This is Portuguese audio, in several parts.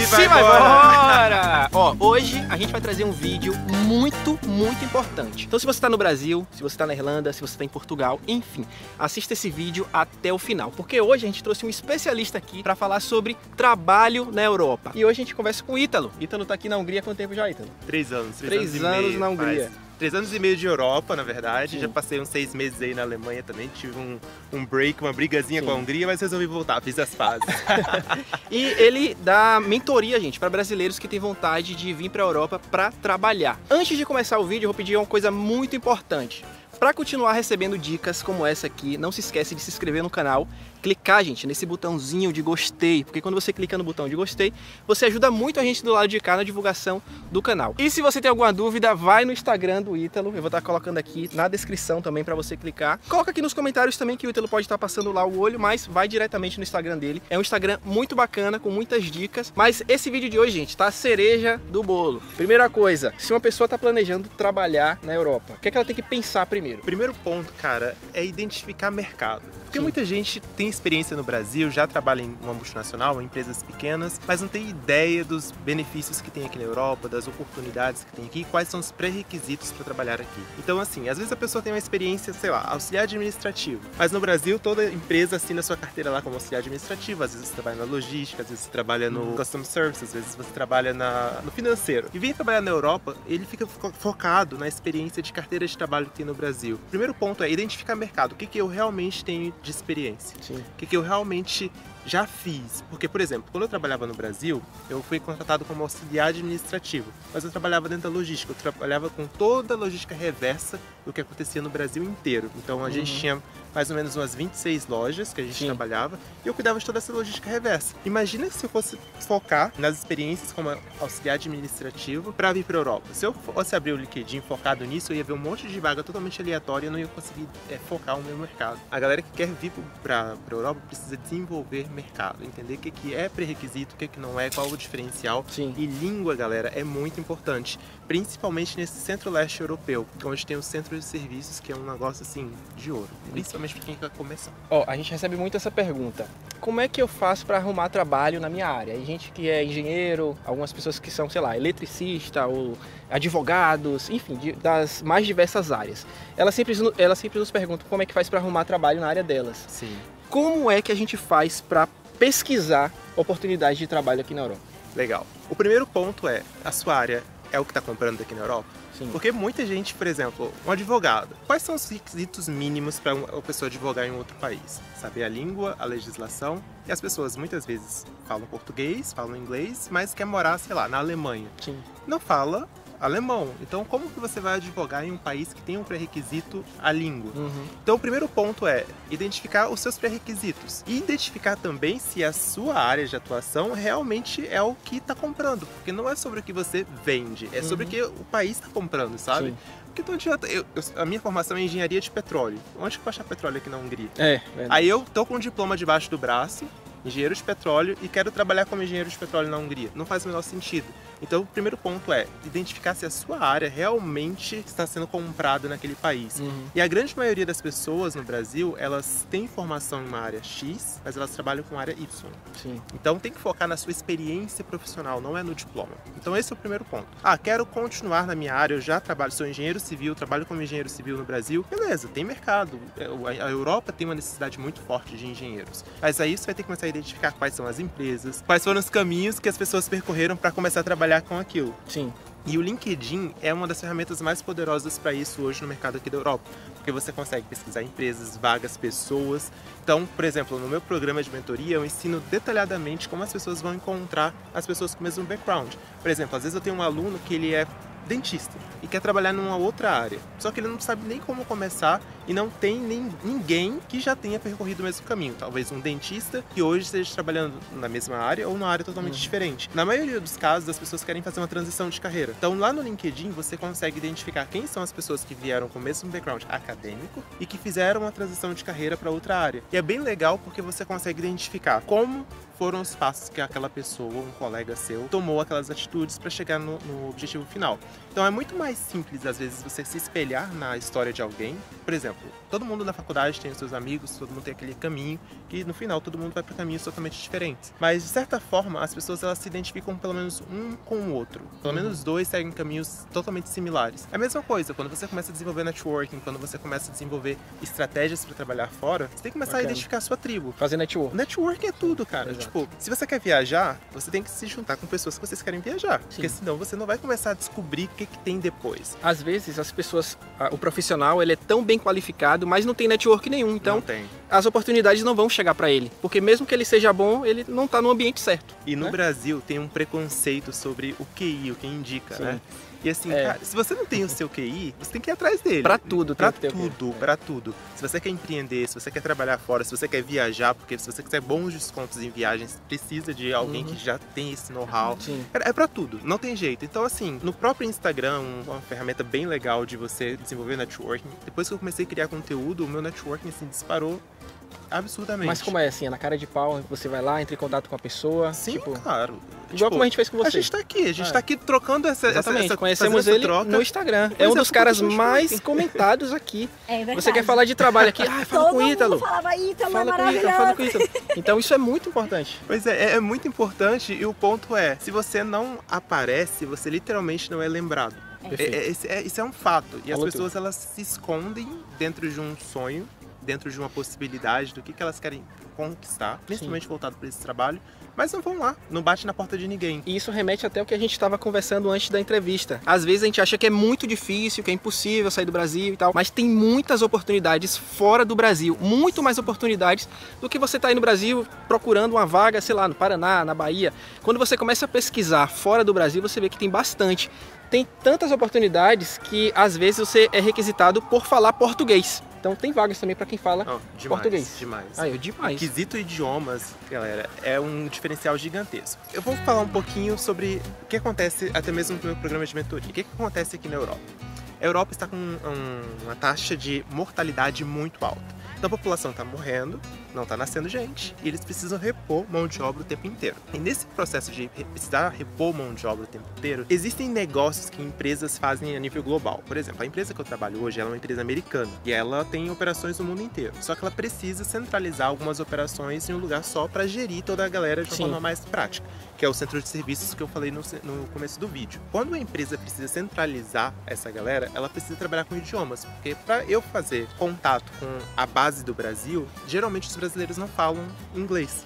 Se vai embora! Ó, hoje a gente vai trazer um vídeo muito importante. Então se você tá no Brasil, se você tá na Irlanda, se você tá em Portugal, enfim, assista esse vídeo até o final, porque hoje a gente trouxe um especialista aqui para falar sobre trabalho na Europa. E hoje a gente conversa com o Ítalo. Ítalo tá aqui na Hungria há quanto tempo já, Ítalo? 3 anos. 3 anos na Hungria. 3 anos e meio de Europa, na verdade. Sim. Já passei uns 6 meses aí na Alemanha também. Tive um break, uma brigazinha com a Hungria, mas resolvi voltar, fiz as pazes. E ele dá mentoria, gente, para brasileiros que têm vontade de vir para a Europa para trabalhar. Antes de começar o vídeo, eu vou pedir uma coisa muito importante. Para continuar recebendo dicas como essa aqui, não se esquece de se inscrever no canal, clicar, gente, nesse botãozinho de gostei, porque quando você clica no botão de gostei, você ajuda muito a gente do lado de cá na divulgação do canal. E se você tem alguma dúvida, vai no Instagram do Ítalo, eu vou estar colocando aqui na descrição também para você clicar. Coloca aqui nos comentários também que o Ítalo pode estar passando lá o olho, mas vai diretamente no Instagram dele. É um Instagram muito bacana, com muitas dicas, mas esse vídeo de hoje, gente, tá a cereja do bolo. Primeira coisa, se uma pessoa tá planejando trabalhar na Europa, o que é que ela tem que pensar primeiro? Primeiro ponto, cara, é identificar mercado. Porque muita gente tem experiência no Brasil, já trabalha em uma multinacional, em empresas pequenas, mas não tem ideia dos benefícios que tem aqui na Europa, das oportunidades que tem aqui, quais são os pré-requisitos para trabalhar aqui. Então, assim, às vezes a pessoa tem uma experiência, sei lá, auxiliar administrativo, mas no Brasil toda empresa assina sua carteira lá como auxiliar administrativo, às vezes você trabalha na logística, às vezes você trabalha no Custom Service, às vezes você trabalha no financeiro. E vem trabalhar na Europa, ele fica focado na experiência de carteira de trabalho que tem no Brasil. O primeiro ponto é identificar mercado, o que eu realmente tenho de experiência, Sim. o que eu realmente já fiz. Porque, por exemplo, quando eu trabalhava no Brasil, eu fui contratado como auxiliar administrativo, mas eu trabalhava dentro da logística, eu trabalhava com toda a logística reversa do que acontecia no Brasil inteiro. Então a gente tinha mais ou menos umas 26 lojas que a gente trabalhava e eu cuidava de toda essa logística reversa. Imagina se eu fosse focar nas experiências como auxiliar administrativo para vir para a Europa. Se eu fosse abrir o LinkedIn focado nisso, eu ia ver um monte de vaga totalmente aleatória e eu não ia conseguir focar o meu mercado. A galera que quer vir para a Europa precisa desenvolver mercado, entender o que é pré-requisito, o que não é, qual o diferencial. Sim. E língua, galera, é muito importante, principalmente nesse centro-leste europeu, onde tem o centro de serviços, que é um negócio assim de ouro, principalmente para quem quer começar. Ó, a gente recebe muito essa pergunta: como é que eu faço para arrumar trabalho na minha área? E gente que é engenheiro, algumas pessoas que são, sei lá, eletricista ou advogados, enfim, das mais diversas áreas. Elas sempre nos perguntam como é que faz para arrumar trabalho na área delas. Sim. Como é que a gente faz para pesquisar oportunidades de trabalho aqui na Europa? Legal. O primeiro ponto é, a sua área é o que está comprando aqui na Europa? Sim. Porque muita gente, por exemplo, um advogado, quais são os requisitos mínimos para uma pessoa advogar em um outro país? Saber a língua, a legislação, e as pessoas muitas vezes falam português, falam inglês, mas quer morar, sei lá, na Alemanha. Sim. Não fala alemão. Então, como que você vai advogar em um país que tem um pré-requisito a língua? Então, o primeiro ponto é identificar os seus pré-requisitos e identificar também se a sua área de atuação realmente é o que está comprando, porque não é sobre o que você vende, é sobre o que o país está comprando, sabe? Sim. Porque não adianta, a minha formação é engenharia de petróleo. Onde que eu vou achar petróleo aqui na Hungria? É, verdade. Aí eu tô com um diploma debaixo do braço, engenheiro de petróleo, e quero trabalhar como engenheiro de petróleo na Hungria. Não faz o menor sentido. Então, o primeiro ponto é identificar se a sua área realmente está sendo comprada naquele país. E a grande maioria das pessoas no Brasil, elas têm formação em uma área X, mas elas trabalham com área Y. Sim. Então, tem que focar na sua experiência profissional, não é no diploma. Então, esse é o primeiro ponto. Ah, quero continuar na minha área, eu já trabalho, sou engenheiro civil, trabalho como engenheiro civil no Brasil. Beleza, tem mercado. A Europa tem uma necessidade muito forte de engenheiros. Mas aí você vai ter que começar a identificar quais são as empresas, quais foram os caminhos que as pessoas percorreram para começar a trabalhar com aquilo. Sim. E o LinkedIn é uma das ferramentas mais poderosas para isso hoje no mercado aqui da Europa, porque você consegue pesquisar empresas, vagas, pessoas. Então, por exemplo, no meu programa de mentoria, eu ensino detalhadamente como as pessoas vão encontrar as pessoas com o mesmo background. Por exemplo, às vezes eu tenho um aluno que ele é dentista e quer trabalhar numa outra área, só que ele não sabe nem como começar e não tem ninguém que já tenha percorrido o mesmo caminho. Talvez um dentista que hoje esteja trabalhando na mesma área ou numa área totalmente diferente. Na maioria dos casos, as pessoas querem fazer uma transição de carreira. Então, lá no LinkedIn, você consegue identificar quem são as pessoas que vieram com o mesmo background acadêmico e que fizeram uma transição de carreira para outra área. E é bem legal porque você consegue identificar como foram os passos que aquela pessoa, um colega seu, tomou aquelas atitudes para chegar no objetivo final. Então é muito mais simples, às vezes, você se espelhar na história de alguém. Por exemplo, exemplo, todo mundo na faculdade tem os seus amigos, todo mundo tem aquele caminho, que no final todo mundo vai para caminhos totalmente diferentes. Mas, de certa forma, as pessoas elas se identificam pelo menos um com o outro. Pelo menos dois seguem caminhos totalmente similares. É a mesma coisa, quando você começa a desenvolver networking, quando você começa a desenvolver estratégias para trabalhar fora, você tem que começar a identificar a sua tribo. Fazer network. Networking é tudo, cara. Exato. Tipo, se você quer viajar, você tem que se juntar com pessoas que vocês querem viajar. Porque senão você não vai começar a descobrir o que tem depois. Às vezes as pessoas, o profissional, ele é tão bem qualificado, mas não tem network nenhum. Então, Não tem. as oportunidades não vão chegar para ele. Porque mesmo que ele seja bom, ele não tá no ambiente certo. E no né? Brasil tem um preconceito sobre o QI, o que indica, Sim. né? E assim, É. cara, se você não tem o seu QI, você tem que ir atrás dele. Pra tudo tem Pra que ter o QI. tudo, pra tudo. Se você quer empreender, se você quer trabalhar fora, se você quer viajar, porque se você quiser bons descontos em viagens, precisa de alguém que já tem esse know-how. Sim. Cara, é pra tudo, não tem jeito. Então, assim, no próprio Instagram, uma ferramenta bem legal de você desenvolver networking. Depois que eu comecei a criar conteúdo, o meu networking, assim, disparou absurdamente. Mas como é assim? É na cara de pau, você vai lá, entra em contato com a pessoa. Sim, tipo, claro. igual como a gente fez com você. A gente tá aqui trocando Exatamente, essa conhecemos fazendo essa ele troca. no Instagram. Pois É um é, dos porque caras a gente mais tem. comentados aqui. É verdade. Você quer falar de trabalho aqui? Ah, fala com o Ítalo. falava Ítalo, Fala é com o Ítalo, fala com o maravilhoso. Ítalo. Então isso é muito importante. Pois é muito importante e o ponto é, se você não aparece, você literalmente não é lembrado. Isso é um fato. E Falou as pessoas elas se escondem dentro de um sonho, dentro de uma possibilidade do que elas querem conquistar, principalmente voltado para esse trabalho, mas não vão lá, não bate na porta de ninguém. E isso remete até ao que a gente estava conversando antes da entrevista. Às vezes a gente acha que é muito difícil, que é impossível sair do Brasil e tal, mas tem muitas oportunidades fora do Brasil, muito mais oportunidades do que você tá aí no Brasil procurando uma vaga, sei lá, no Paraná, na Bahia. Quando você começa a pesquisar fora do Brasil, você vê que tem bastante. Tem tantas oportunidades que às vezes você é requisitado por falar português. Então tem vagas também para quem fala Demais, português. demais. Ah, demais. O quesito idiomas, galera, é um diferencial gigantesco. Eu vou falar um pouquinho sobre o que acontece até mesmo no meu programa de mentoria. O que acontece aqui na Europa? A Europa está com uma taxa de mortalidade muito alta. Então a população está morrendo, não está nascendo gente, e eles precisam repor mão de obra o tempo inteiro. E nesse processo de precisar repor mão de obra o tempo inteiro, existem negócios que empresas fazem a nível global. Por exemplo, a empresa que eu trabalho hoje ela é uma empresa americana, e ela tem operações no mundo inteiro. Só que ela precisa centralizar algumas operações em um lugar só para gerir toda a galera de uma forma mais prática, que é o centro de serviços que eu falei no começo do vídeo. Quando a empresa precisa centralizar essa galera, ela precisa trabalhar com idiomas, porque para eu fazer contato com a base do Brasil, geralmente os brasileiros não falam inglês.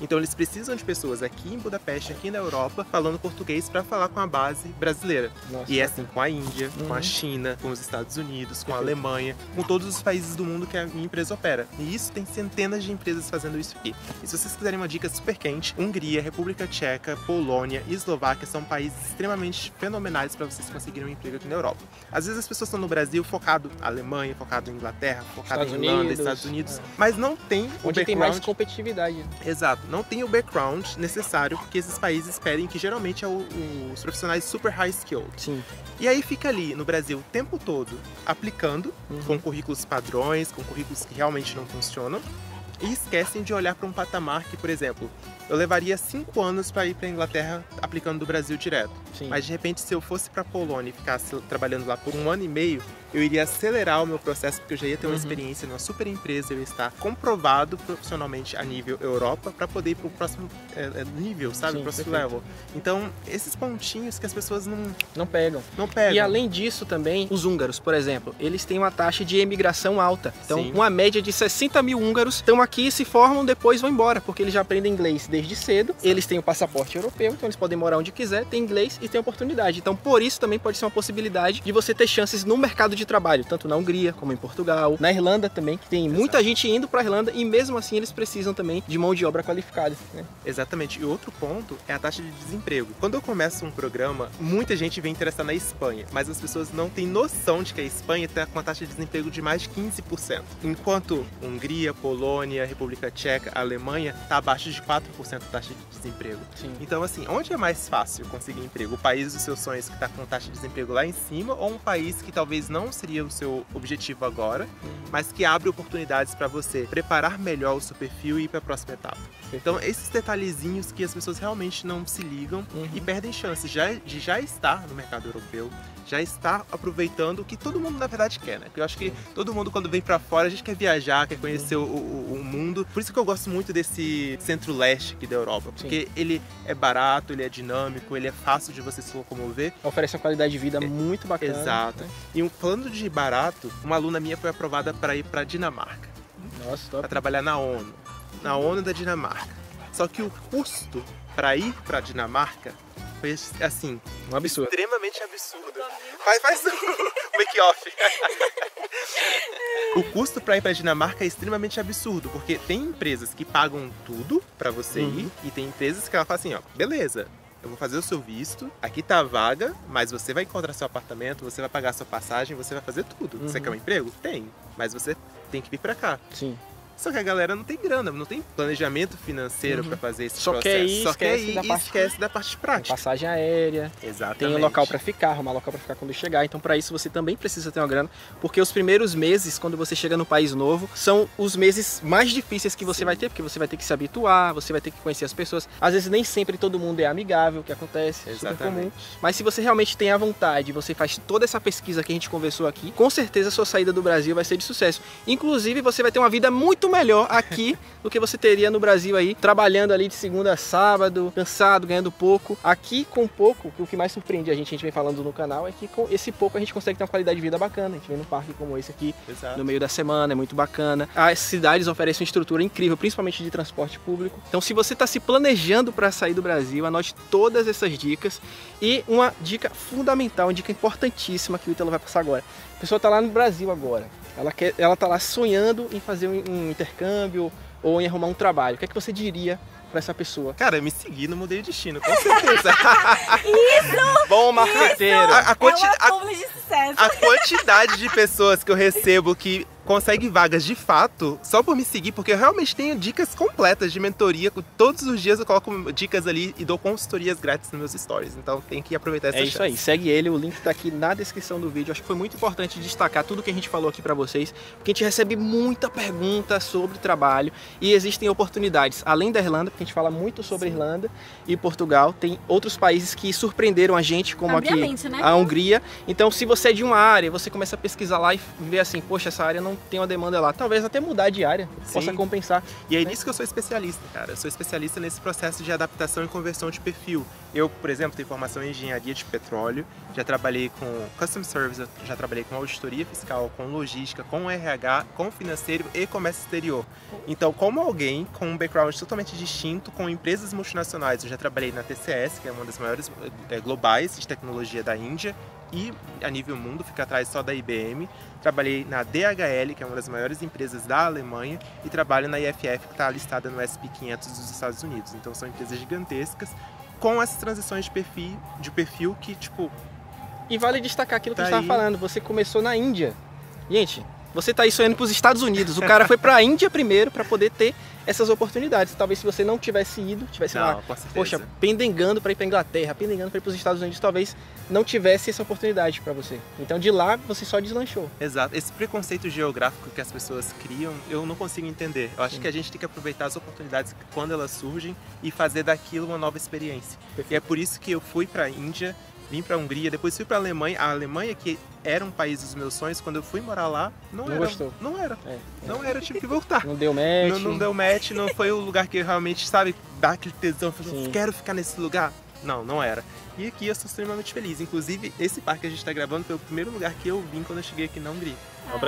Então eles precisam de pessoas aqui em Budapeste, aqui na Europa, falando português para falar com a base brasileira. Nossa, E é assim com a Índia, com a China, com os Estados Unidos, com a Alemanha, com todos os países do mundo que a minha empresa opera. E isso tem centenas de empresas fazendo isso aqui. E se vocês quiserem uma dica super quente, Hungria, República Tcheca, Polônia e Eslováquia são países extremamente fenomenais para vocês conseguirem um emprego aqui na Europa. Às vezes as pessoas estão no Brasil focado em Alemanha, focado em Inglaterra, focado em Irlanda, Estados Unidos, mas não tem o onde tem mais background. competitividade. Exato, não tem o background necessário que esses países pedem, que geralmente é os profissionais super high skilled. Sim. E aí fica ali no Brasil o tempo todo aplicando com currículos padrões, com currículos que realmente não funcionam, e esquecem de olhar para um patamar que, por exemplo, eu levaria 5 anos para ir para a Inglaterra aplicando do Brasil direto. Sim. Mas de repente, se eu fosse para a Polônia e ficasse trabalhando lá por 1 ano e meio, eu iria acelerar o meu processo, porque eu já ia ter uma experiência numa super empresa, eu ia estar comprovado profissionalmente a nível Europa para poder ir para o próximo nível, sabe? Sim, o próximo perfeito. level. Então, esses pontinhos que as pessoas Não pegam. não pegam. E além disso também, os húngaros, por exemplo, eles têm uma taxa de emigração alta. Então, Sim. uma média de 60 mil húngaros estão aqui, se formam, depois vão embora, porque eles já aprendem inglês desde cedo, eles têm o passaporte europeu, então eles podem morar onde quiser, tem inglês e tem oportunidade. Então, por isso também pode ser uma possibilidade de você ter chances no mercado de trabalho, tanto na Hungria, como em Portugal, na Irlanda também, que tem muita gente indo para a Irlanda e mesmo assim eles precisam também de mão de obra qualificada, né? Exatamente. E outro ponto é a taxa de desemprego. Quando eu começo um programa, muita gente vem interessar na Espanha, mas as pessoas não têm noção de que a Espanha está com uma taxa de desemprego de mais de 15%. Enquanto Hungria, Polônia, República Tcheca, Alemanha está abaixo de 4%. 30% de taxa de desemprego. Sim. Então, assim, onde é mais fácil conseguir emprego? O país dos seus sonhos que está com taxa de desemprego lá em cima, ou um país que talvez não seria o seu objetivo agora, mas que abre oportunidades para você preparar melhor o seu perfil e ir para a próxima etapa? Então, esses detalhezinhos que as pessoas realmente não se ligam e perdem chances de já estar no mercado europeu, já está aproveitando o que todo mundo na verdade quer, né? Porque eu acho que todo mundo quando vem pra fora, a gente quer viajar, quer conhecer o mundo. Por isso que eu gosto muito desse centro-leste aqui da Europa, porque ele é barato, ele é dinâmico, ele é fácil de você se locomover. Oferece uma qualidade de vida muito bacana. Exato. E falando de barato, uma aluna minha foi aprovada para ir pra Dinamarca. Nossa, top. Para trabalhar na ONU da Dinamarca. Só que o custo para ir pra Dinamarca foi assim, um absurdo. Extremamente absurdo. Faz um make-off. O custo para ir para a Dinamarca é extremamente absurdo, porque tem empresas que pagam tudo para você ir e tem empresas que ela fala assim, ó, beleza, eu vou fazer o seu visto, aqui tá a vaga, mas você vai encontrar seu apartamento, você vai pagar sua passagem, você vai fazer tudo. Você quer um emprego? Tem, mas você tem que vir para cá. Sim. Só que a galera não tem grana, não tem planejamento financeiro para fazer esse processo. Só quer ir e esquece da parte prática. Passagem aérea, Exatamente. tem um local para ficar, arrumar local para ficar quando chegar. Então, para isso, você também precisa ter uma grana, porque os primeiros meses, quando você chega no país novo, são os meses mais difíceis que você vai ter, porque você vai ter que se habituar, você vai ter que conhecer as pessoas. Às vezes, nem sempre todo mundo é amigável, o que acontece, é super comum. Mas se você realmente tem a vontade, você faz toda essa pesquisa que a gente conversou aqui, com certeza a sua saída do Brasil vai ser de sucesso. Inclusive, você vai ter uma vida muito melhor aqui do que você teria no Brasil aí, trabalhando ali de segunda a sábado, cansado, ganhando pouco. Aqui com pouco, o que mais surpreende a gente vem falando no canal é que com esse pouco a gente consegue ter uma qualidade de vida bacana. A gente vem num parque como esse aqui, no meio da semana, é muito bacana. As cidades oferecem uma estrutura incrível, principalmente de transporte público. Então, se você está se planejando para sair do Brasil, anote todas essas dicas. E uma dica fundamental, uma dica importantíssima que o Ítalo vai passar agora. A pessoa está lá no Brasil agora. Ela tá lá sonhando em fazer um intercâmbio ou em arrumar um trabalho. O que é que você diria para essa pessoa? Cara, me seguir no Mudei o Destino, com certeza. Isso! Bom marqueteiro! A quantidade de pessoas que eu recebo que consegue vagas de fato só por me seguir, porque eu realmente tenho dicas completas de mentoria. Todos os dias eu coloco dicas ali e dou consultorias grátis nos meus stories. Então tem que aproveitar essa chance. É isso aí, segue ele, o link tá aqui na descrição do vídeo. Acho que foi muito importante destacar tudo que a gente falou aqui pra vocês, porque a gente recebe muita pergunta sobre trabalho e existem oportunidades. Além da Irlanda, porque a gente fala muito sobre Irlanda e Portugal, tem outros países que surpreenderam a gente, como aqui né? a Hungria. Então, se você é de uma área, você começa a pesquisar lá e ver assim, poxa, essa área não tem uma demanda lá, talvez até mudar de área, possa compensar. E é nisso que eu sou especialista, cara. Eu sou especialista nesse processo de adaptação e conversão de perfil. Eu, por exemplo, tenho formação em engenharia de petróleo, já trabalhei com custom service, já trabalhei com auditoria fiscal, com logística, com RH, com financeiro e comércio exterior. Então, como alguém com um background totalmente distinto, com empresas multinacionais, eu já trabalhei na TCS, que é uma das maiores globais de tecnologia da Índia, e a nível mundo, fica atrás só da IBM. Trabalhei na DHL, que é uma das maiores empresas da Alemanha, e trabalho na IFF, que está listada no SP 500 dos Estados Unidos. Então são empresas gigantescas, com essas transições de perfil que, tipo... E vale destacar aquilo que a gente estava falando, você começou na Índia. Gente, você tá aí sonhando para os Estados Unidos, o cara foi para a Índia primeiro para poder ter essas oportunidades. Talvez se você não tivesse ido, tivesse lá, poxa, pendengando para ir para Inglaterra, pendengando para ir para os Estados Unidos, talvez não tivesse essa oportunidade para você. Então de lá você só deslanchou. Exato. Esse preconceito geográfico que as pessoas criam, eu não consigo entender. Eu acho que a gente tem que aproveitar as oportunidades quando elas surgem e fazer daquilo uma nova experiência. E é por isso que eu fui para a Índia, vim para a Hungria, depois fui para a Alemanha. A Alemanha, que era um país dos meus sonhos, quando eu fui morar lá, não gostou. Não era, eu tive que voltar. Não deu match. Não deu match, não foi o lugar que eu realmente, sabe, dá aquele tesão, eu quero ficar nesse lugar. Não era. E aqui eu sou extremamente feliz. Inclusive, esse parque que a gente está gravando foi o primeiro lugar que eu vim quando eu cheguei aqui na Hungria.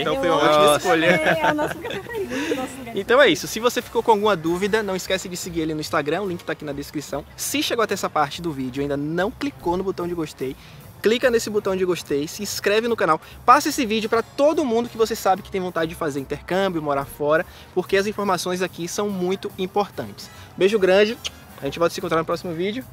Então foi uma ótima escolha. É o nosso lugar preferido. Então é isso. Se você ficou com alguma dúvida, não esquece de seguir ele no Instagram. O link está aqui na descrição. Se chegou até essa parte do vídeo e ainda não clicou no botão de gostei, clica nesse botão de gostei, se inscreve no canal, passa esse vídeo para todo mundo que você sabe que tem vontade de fazer intercâmbio, morar fora, porque as informações aqui são muito importantes. Beijo grande, a gente vai se encontrar no próximo vídeo.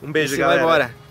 Um beijo, galera. Vai embora.